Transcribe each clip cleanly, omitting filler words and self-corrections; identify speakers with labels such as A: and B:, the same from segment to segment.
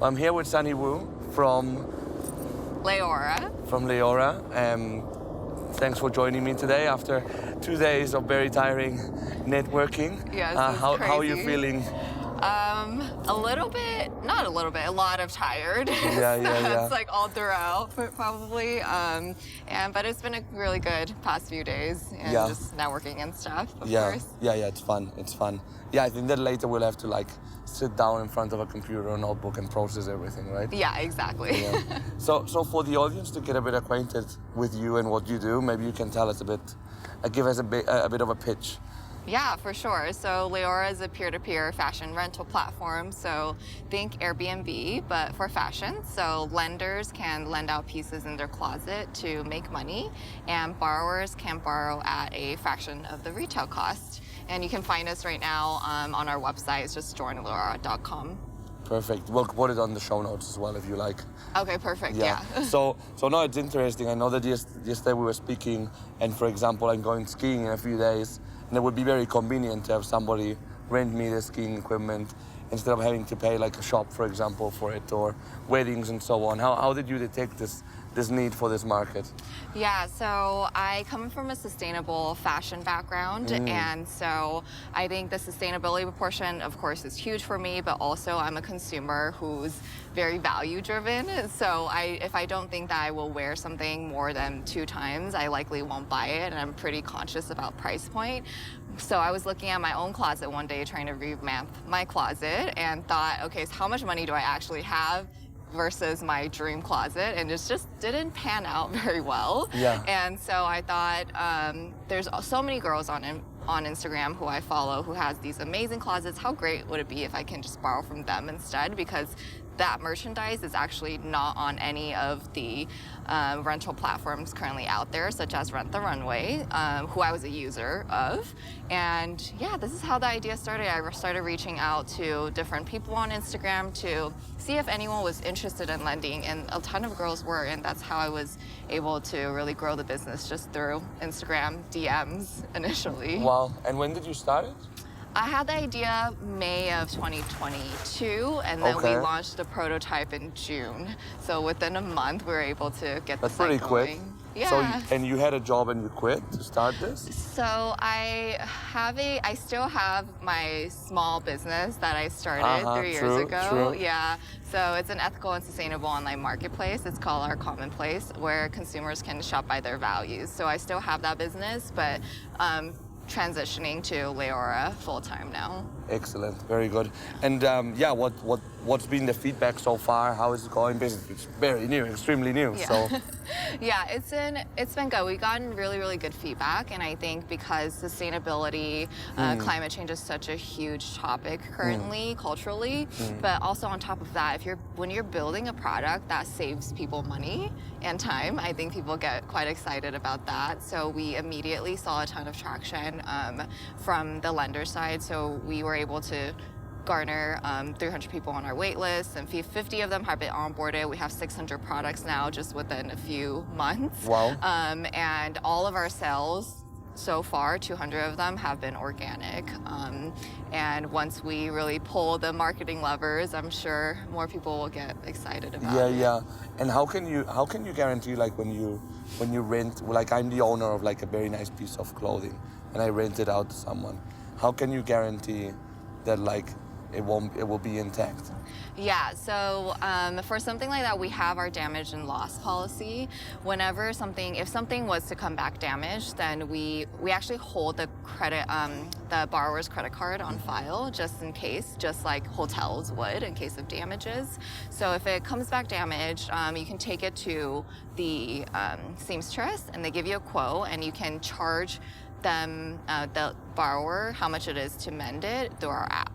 A: I'm here with Sunny Wu from
B: Leora.
A: Thanks for joining me today after 2 days of very tiring networking.
B: Yes,
A: how are you feeling?
B: A lot of tired.
A: Yeah.
B: It's like all throughout, probably. But it's been a really good past few days, and just networking and stuff, of course.
A: Yeah, it's fun. Yeah, I think that later we'll have to like sit down in front of a computer or notebook and process everything, right?
B: Yeah, exactly.
A: Yeah. So for the audience to get a bit acquainted with you and what you do, maybe you can tell us a bit, give us a bit of a pitch.
B: Yeah, for sure. So Leora is a peer-to-peer fashion rental platform. So think Airbnb, but for fashion. So lenders can lend out pieces in their closet to make money, and borrowers can borrow at a fraction of the retail cost. And you can find us right now on our website. It's just joinleora.com.
A: Perfect. We'll put it on the show notes as well if you like.
B: Okay, perfect. Yeah.
A: So no, it's interesting. I know that yesterday we were speaking, and for example, I'm going skiing in a few days, and it would be very convenient to have somebody rent me the skiing equipment instead of having to pay like a shop, for example, for it, or weddings and so on. How did you detect this need for this market?
B: Yeah, so I come from a sustainable fashion background, and so I think the sustainability portion, of course, is huge for me, but also I'm a consumer who's very value driven. So if I don't think that I will wear something more than 2 times, I likely won't buy it, and I'm pretty conscious about price point. So I was looking at my own closet one day, trying to revamp my closet, and thought, okay, so how much money do I actually have versus my dream closet? And it just didn't pan out very well.
A: Yeah.
B: And so I thought, there's so many girls on Instagram who I follow who has these amazing closets. How great would it be if I can just borrow from them instead? Because that merchandise is actually not on any of the rental platforms currently out there, such as Rent the Runway, who I was a user of. And yeah, this is how the idea started. I started reaching out to different people on Instagram to see if anyone was interested in lending, and a ton of girls were, and that's how I was able to really grow the business, just through Instagram DMs initially.
A: Wow. And when did you start it?
B: I had the idea May of 2022, and then we launched the prototype in June. So within a month, we were able to get the site
A: pretty quick.
B: going. Yeah.
A: So, and you had a job and you quit to start this?
B: So I still have my small business that I started 3 years ago.
A: True.
B: Yeah. So it's an ethical and sustainable online marketplace. It's called Our Common Place, where consumers can shop by their values. So I still have that business, but transitioning to Leora full-time now.
A: Excellent, very good. And what's been the feedback so far? How is it going? Because it's very new, extremely new.
B: Yeah.
A: So
B: yeah, it's been good. We've gotten really good feedback, and I think because sustainability, climate change is such a huge topic currently, culturally, but also on top of that, when you're building a product that saves people money and time, I think people get quite excited about that. So we immediately saw a ton of traction from the lender side. So we were able to garner 300 people on our wait list, and 50 of them have been onboarded. We have 600 products now just within a few months.
A: Wow.
B: And all of our sales so far, 200 of them, have been organic. And once we really pull the marketing levers, I'm sure more people will get excited about it.
A: Yeah. And how can you guarantee, like when you rent, like I'm the owner of like a very nice piece of clothing and I rent it out to someone, how can you guarantee that like it will be intact?
B: Yeah, so for something like that, we have our damage and loss policy. If something was to come back damaged, then we actually hold the borrower's credit card on file just in case, just like hotels would in case of damages. So if it comes back damaged, you can take it to the seamstress, and they give you a quote, and you can charge them, the borrower, how much it is to mend it through our app.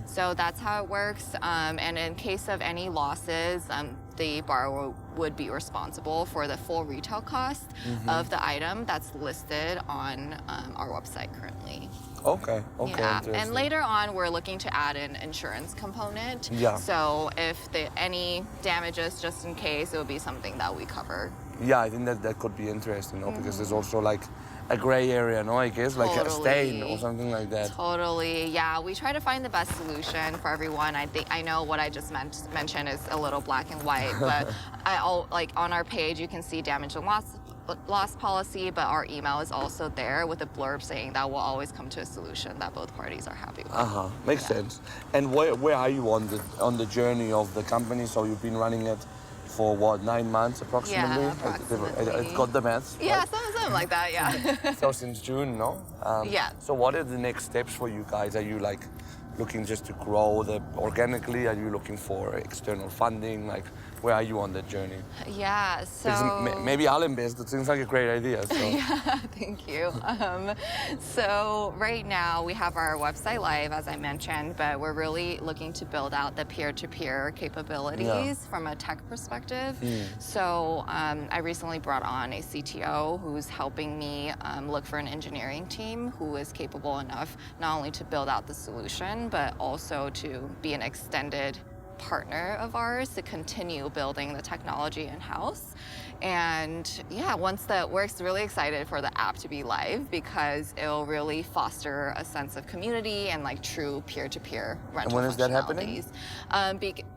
B: So that's how it works. And in case of any losses, the borrower would be responsible for the full retail cost of the item that's listed on our website currently.
A: Okay,
B: yeah. And later on, we're looking to add an insurance component.
A: Yeah.
B: So if any damages, just in case, it would be something that we cover.
A: Yeah, I think that could be interesting, because there's also like a gray area, no? I guess like a stain
B: Totally.
A: or something like that.
B: Totally, yeah. We try to find the best solution for everyone. I know what I just mentioned is a little black and white, but like on our page you can see damage and loss policy, but our email is also there with a blurb saying that we'll always come to a solution that both parties are happy with.
A: Makes sense. And where are you on the journey of the company? So you've been running it for what, 9 months approximately?
B: Yeah, approximately.
A: It's got the maths.
B: Yeah,
A: Right?
B: something like that, yeah.
A: So since June, no?
B: Yeah.
A: So what are the next steps for you guys? Are you like looking just to grow organically? Are you looking for external funding? Like, where are you on that journey?
B: Yeah, so...
A: Maybe I'll invest. It seems like a great idea. So.
B: Yeah, thank you. So right now we have our website live, as I mentioned, but we're really looking to build out the peer-to-peer capabilities from a tech perspective. So I recently brought on a CTO who's helping me look for an engineering team who is capable enough not only to build out the solution, but also to be an extended partner of ours to continue building the technology in-house. And yeah, we're really excited for the app to be live because it'll really foster a sense of community and like true peer-to-peer rental
A: And when is that happening?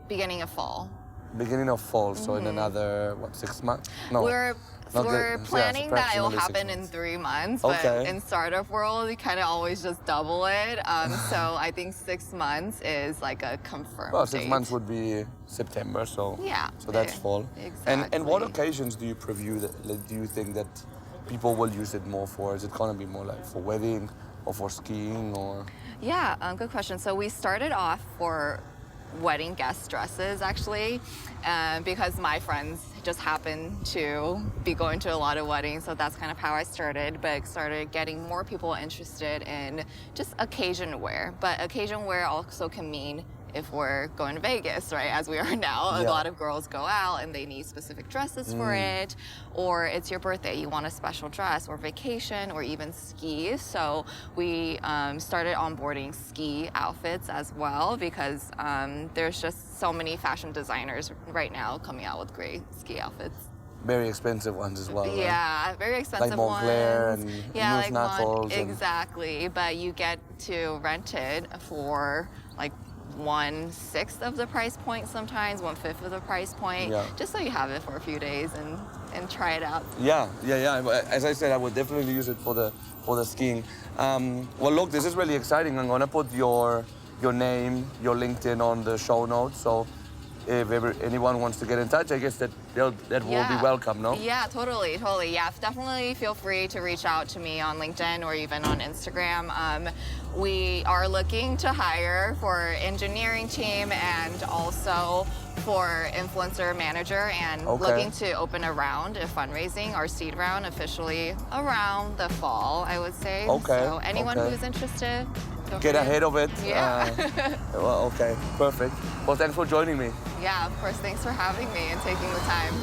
B: Beginning of fall.
A: Beginning of fall, so in another, 6 months? No.
B: We're planning that it will happen in 3 months, but in startup world, you kind of always just double it. So I think 6 months is like a confirmed
A: Well, 6
B: date.
A: months would be September, so
B: yeah,
A: so that's fall.
B: Exactly.
A: And what occasions do you preview that? Like, do you think that people will use it more for? Is it gonna be more like for wedding or for skiing or?
B: Yeah, good question. So we started off for wedding guest dresses actually, because my friends just happen to be going to a lot of weddings, so that's kind of how I started, but started getting more people interested in just occasion wear. But occasion wear also can mean if we're going to Vegas, right, as we are now, a lot of girls go out and they need specific dresses for it, or it's your birthday, you want a special dress, or vacation, or even ski. So we started onboarding ski outfits as well because there's just so many fashion designers right now coming out with great ski outfits.
A: Very expensive ones as well.
B: Yeah,
A: right?
B: very expensive
A: like Moncler
B: ones.
A: And
B: yeah, like
A: Knuckles.
B: Exactly, but you get to rent it for like 1/6 of the price point sometimes, 1/5 of the price point, just so you have it for a few days and try it out.
A: Yeah. As I said, I would definitely use it for the skiing. Well, look, this is really exciting. I'm gonna put your name, your LinkedIn on the show notes. So if anyone wants to get in touch, I guess that will be welcome, no?
B: Yeah, totally. Yeah, definitely feel free to reach out to me on LinkedIn or even on Instagram. We are looking to hire for engineering team and also for influencer manager and looking to open a round of fundraising, our seed round officially around the fall, I would say. So anyone who's interested,
A: get ahead of it.
B: Yeah.
A: Well, okay, perfect. Well, thanks for joining me.
B: Yeah, of course. Thanks for having me and taking the time.